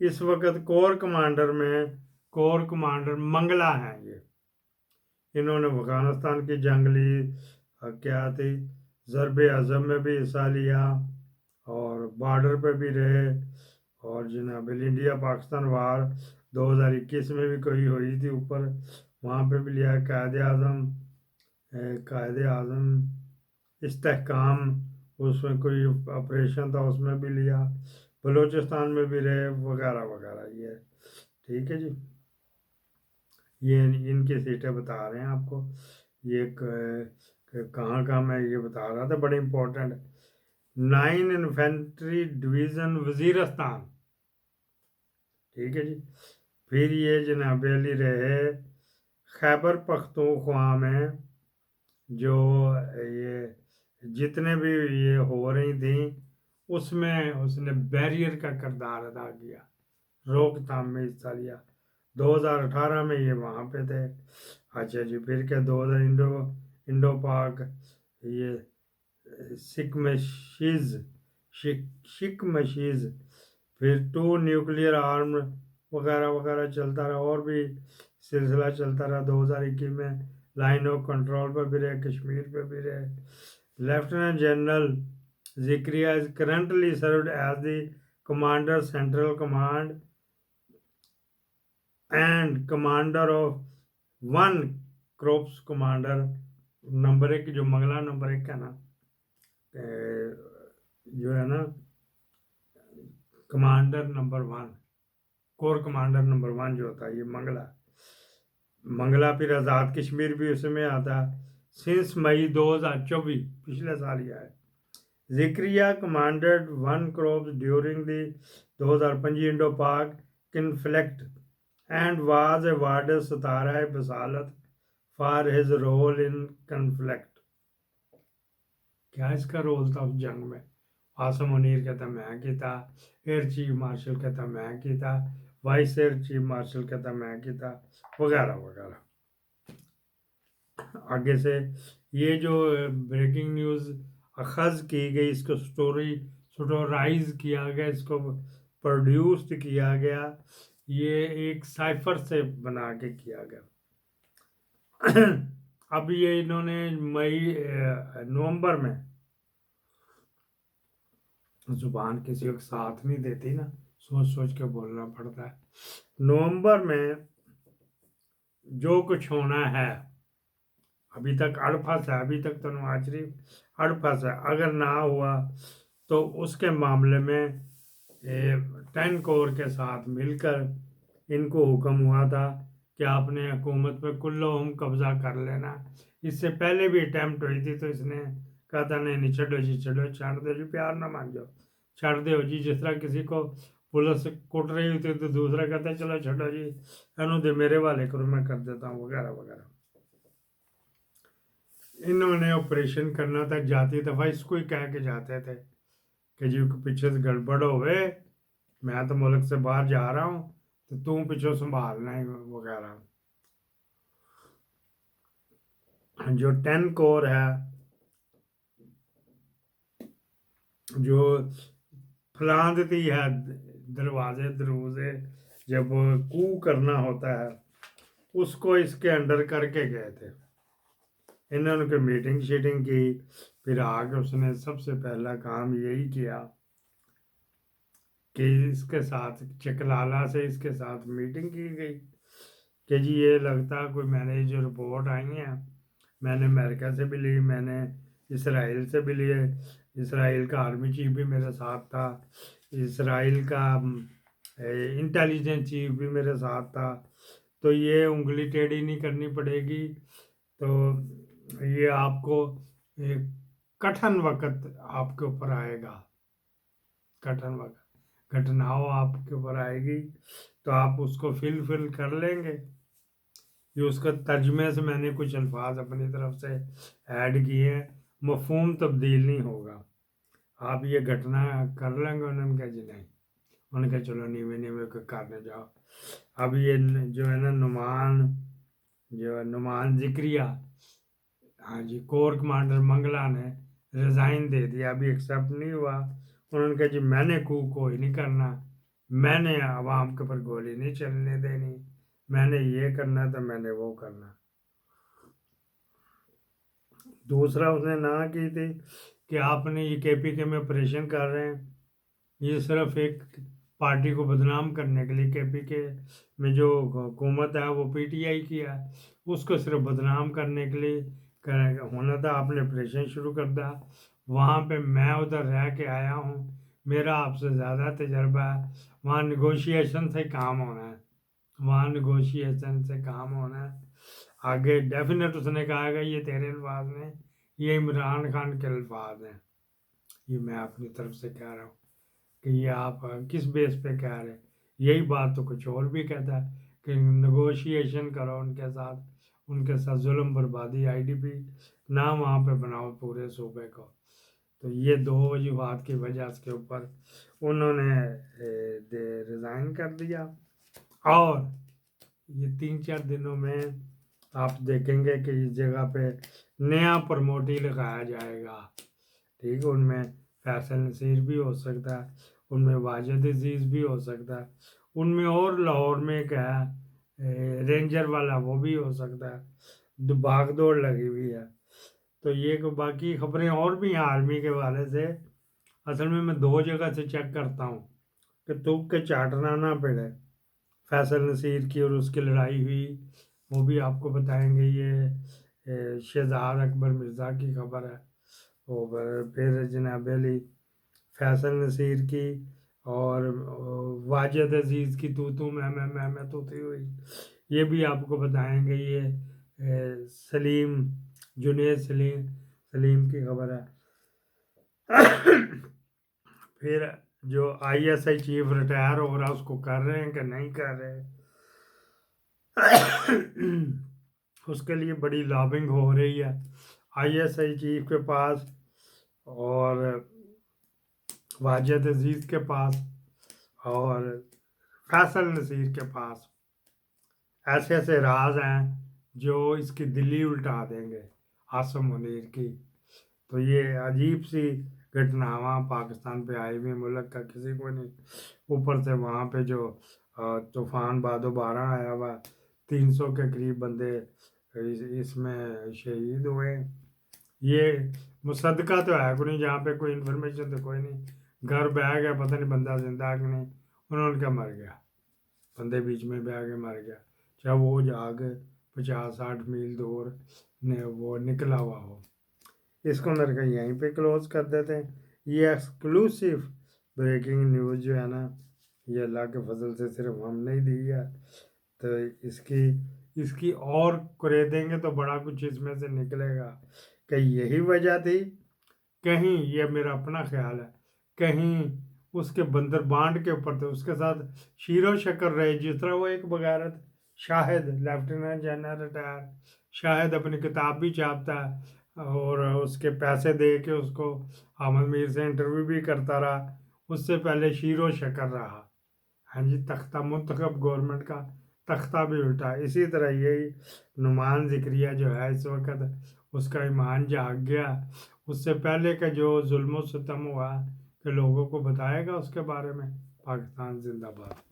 اس وقت corps commander Mangla ہیں یہ. انہوں نے افغانستان کی جنگلی کیا تھی ضرب عظم میں بھی حصہ لیا اور بارڈر پہ بھی رہے، اور جناب انڈیا پاکستان وار 2021 میں بھی کوئی ہوئی تھی اوپر، وہاں پہ بھی لیا. قائد اعظم استحکام اس میں کوئی آپریشن تھا اس میں بھی لیا، بلوچستان میں بھی رہے وغیرہ وغیرہ. یہ ٹھیک ہے جی، یہ ان کی سیٹیں بتا رہے ہیں آپ کو. یہ کہاں میں یہ بتا رہا تھا، بڑی امپورٹنٹ. 9 انفینٹری ڈویژن وزیرستان، ٹھیک ہے جی. پھر یہ جناب علی رہے خیبر پختونخوا میں، جو یہ جتنے بھی یہ ہو رہی تھیں اس میں اس نے بیریئر کا کردار ادا کیا، روک تھام میں حصہ لیا. 2018 میں یہ وہاں پہ تھے. اچھا جی، پھر کیا 2000 انڈو پاک یہ شکمشیز، پھر 2 نیوکلیئر آرم وغیرہ وغیرہ چلتا رہا، اور بھی سلسلہ چلتا رہا. 2021 میں لائن آف کنٹرول پہ بھی رہے، کشمیر پہ بھی رہے. Lieutenant general Zakariya is currently served as the commander central command and commander of 1 corps commander number 1 جو منگلا نمبر 1 ہے نا، جو ہے نا commander number 1، corps commander number 1 جو ہوتا ہے یہ منگلا. پھر آزاد کشمیر بھی اس میں آتا ہے. سنس مئی 2024 پچھلے سال یہ ہے. Zakariya commanded 1 corps during the 2025 Indo Pak conflict and was awarded Sitara Basalat for his role in conflict. کیا اس کا رول تھا اس جنگ میں؟ عاصم منیر کہتا میں کیتا، ایئر چیف مارشل کہتا میں کیتا، وائس ایئر چیف مارشل کہتا میں کیتا، وغیرہ وغیرہ. آگے سے یہ جو بریکنگ نیوز اخذ کی گئی، اس کو سٹورائز کیا گیا، اس کو پروڈیوسڈ کیا گیا، یہ ایک سائفر سے بنا کے کیا گیا. اب یہ انہوں نے نومبر میں، زبان کسی وقت ساتھ نہیں دیتی نا، سوچ کے بولنا پڑتا ہے. نومبر میں جو کچھ ہونا ہے، ابھی تک اڑپھس ہے، ابھی تک تو نواز شریف اڑپھس ہے. اگر نہ ہوا تو اس کے معاملے میں 10 کور کے ساتھ مل کر ان کو حکم ہوا تھا کہ آپ نے حکومت پہ کلہم قبضہ کر لینا. اس سے پہلے بھی اٹیمپٹ ہوئی تھی تو اس نے کہا تھا نہیں چھڈو جی، چھاڑ دو جی، پیار نہ مان جاؤ، چھاڑ دو جی. جس طرح کسی کو پولیس کٹ رہی ہوتی تو دوسرا کہتا ہے چلو چھڈو جی، انہوں دے میرے والے کرو، میں کر دیتا ہوں، وغیرہ وغیرہ. انہوں نے آپریشن کرنا تھا، جاتی دفعہ اس کو ہی کہہ کے جاتے تھے کہ جی پیچھے سے گڑبڑ ہوئے، میں تو ملک سے باہر جا رہا ہوں تو تم پیچھے سنبھالنا ہے وغیرہ. جو 10 کور ہے، جو پھلاندتی ہے دروازے جب کو کرنا ہوتا ہے، اس کو اس کے انڈر کر کے گئے تھے. انہوں نے میٹنگ شیٹنگ کی، پھر آگے اس نے سب سے پہلا کام یہی کیا کہ اس کے ساتھ چکلالہ سے اس کے ساتھ میٹنگ کی گئی کہ جی یہ لگتا ہے کوئی، میں نے جو رپورٹ آئی ہیں میں نے امریکہ سے بھی لی، میں نے اسرائیل سے بھی لیے، اسرائیل کا آرمی چیف بھی میرے ساتھ تھا، اسرائیل کا انٹیلیجنس چیف بھی میرے ساتھ تھا، تو یہ انگلی ٹیڑھی نہیں کرنی پڑے گی. تو یہ آپ کو ایک کٹھن وقت آپ کے اوپر آئے گا، کٹھن وقت گھٹناؤں آپ کے اوپر آئے گی تو آپ اس کو فل کر لیں گے. یہ اس کا ترجمے سے میں نے کچھ الفاظ اپنی طرف سے ایڈ کیے ہیں، مفہوم تبدیل نہیں ہوگا. آپ یہ گھٹنا کر لیں گے. انہوں نے کہا جی نہیں، انہوں نے کہا چلو نیوے کرنے جاؤ. اب یہ جو ہے نا نعمان ذکریہ، ہاں جی، کور کمانڈر منگلا نے ریزائن دے دیا، ابھی ایکسیپٹ نہیں ہوا. انہوں نے کہا جی میں نے کوئی نہیں کرنا، میں نے عوام کے اوپر گولی نہیں چلنے دینی، میں نے یہ کرنا تو میں نے وہ کرنا۔ دوسرا اس نے نہ کی تھی کہ آپ نے یہ کے پی کے میں آپریشن کر رہے ہیں، یہ صرف ایک پارٹی کو بدنام کرنے کے لیے، کے پی کے میں جو حکومت ہے وہ پی ٹی آئی کی ہے، اس کو صرف بدنام کرنے کے لیے ہونا تھا۔ آپ نے آپریشن شروع کر دیا۔ وہاں پہ میں ادھر رہ کے آیا ہوں، میرا آپ سے زیادہ تجربہ ہے، وہاں نیگوشیشن سے کام ہونا ہے، وہاں نیگوشیشن سے کام ہونا ہے۔ آگے ڈیفینیٹ اس نے کہا کہ یہ تیرے الفاظ نہیں، یہ عمران خان کے الفاظ ہیں، یہ میں اپنی طرف سے کہہ رہا ہوں کہ یہ آپ کس بیس پہ کہہ رہے ہیں۔ یہی بات تو کچھ اور بھی کہتا ہے کہ نیگوشیشن کرو ان کے ساتھ ظلم بربادی، آئی ڈی پی نہ وہاں پہ بناؤ پورے صوبے کو۔ تو یہ دو وجوہات کی وجہ کے اوپر انہوں نے ریزائن کر دیا، اور یہ 3-4 دنوں میں آپ دیکھیں گے کہ اس جگہ پہ نیا پروموٹی لگایا جائے گا، ٹھیک ہے۔ ان میں فیصل نصیر بھی ہو سکتا ہے، ان میں واجد عزیز بھی ہو سکتا ہے، ان میں اور لاہور میں ایک ہے رینجر والا، وہ بھی ہو سکتا ہے، بھاگ دوڑ لگی ہوئی ہے۔ تو یہ باقی خبریں اور بھی ہیں آرمی کے حوالے سے۔ اصل میں 2 جگہ سے چیک کرتا ہوں کہ تک کے چاٹنا نہ پڑے۔ فیصل نصیر کی اور اس کی لڑائی ہوئی، وہ بھی آپ کو بتائیں گے۔ یہ شہزاد اکبر مرزا کی خبر ہے، اور پھر جناب علی فیصل نصیر کی اور واجد عزیز کی تو میں تو ہوئی، یہ بھی آپ کو بتائیں گے۔ یہ جنید سلیم کی خبر ہے۔ پھر جو I S I chief retire ہو رہا، اس کو کر رہے ہیں کہ نہیں کر رہے، اس کے لیے بڑی لابنگ ہو رہی ہے آئی ایس آئی چیف کے پاس اور واجد عزیز کے پاس اور فیصل نصیر کے پاس۔ ایسے ایسے راز ہیں جو اس کی دلی الٹا دیں گے عاصم منیر کی۔ تو یہ عجیب سی گھٹناواں پاکستان پہ آئی ہوئی، ملک کا کسی کو نہیں۔ اوپر سے وہاں پہ جو طوفان بادو بارہ آیا ہوا، 300 کے قریب بندے اس میں شہید ہوئے۔ یہ مصدقہ تو ہے کوئی نہیں، جہاں پہ کوئی انفارمیشن تو کوئی نہیں، گھر بہ گیا، پتہ نہیں بندہ زندہ ہے کہ نہیں، انہوں نے کیا مر گیا، بندے بیچ میں بہ کے مر گیا، چاہے وہ جاگ 50-60 میل دور وہ نکلا ہوا ہو۔ اس کو میرے کو یہیں پہ کلوز کر دیتے ہیں۔ یہ ایکسکلوسیو بریکنگ نیوز جو ہے نا، یہ اللہ کے فضل سے صرف ہم نہیں دی ہے، تو اس کی اور کرے دیں گے تو بڑا کچھ اس میں سے نکلے گا کہ یہی وجہ تھی۔ کہیں یہ میرا اپنا خیال ہے، کہیں اس کے بندر بانڈ کے اوپر تھے، اس کے ساتھ شیر و شکر رہے، جس طرح وہ ایک بغیرت شاہد لیفٹیننٹ جنرل ریٹائر شاہد اپنی کتاب بھی چھاپتا ہے اور اس کے پیسے دے کے اس کو احمد میر سے انٹرویو بھی کرتا رہا، اس سے پہلے شیر و شکر رہا، ہاں جی، تختہ منتخب گورنمنٹ کا تختہ بھی الٹا۔ اسی طرح یہی نعمان ذکریہ جو ہے اس وقت، اس کا ایمان جاگ گیا، اس سے پہلے کا جو ظلم و ستم ہوا کہ لوگوں کو بتائے گا اس کے بارے میں۔ پاکستان زندہ باد۔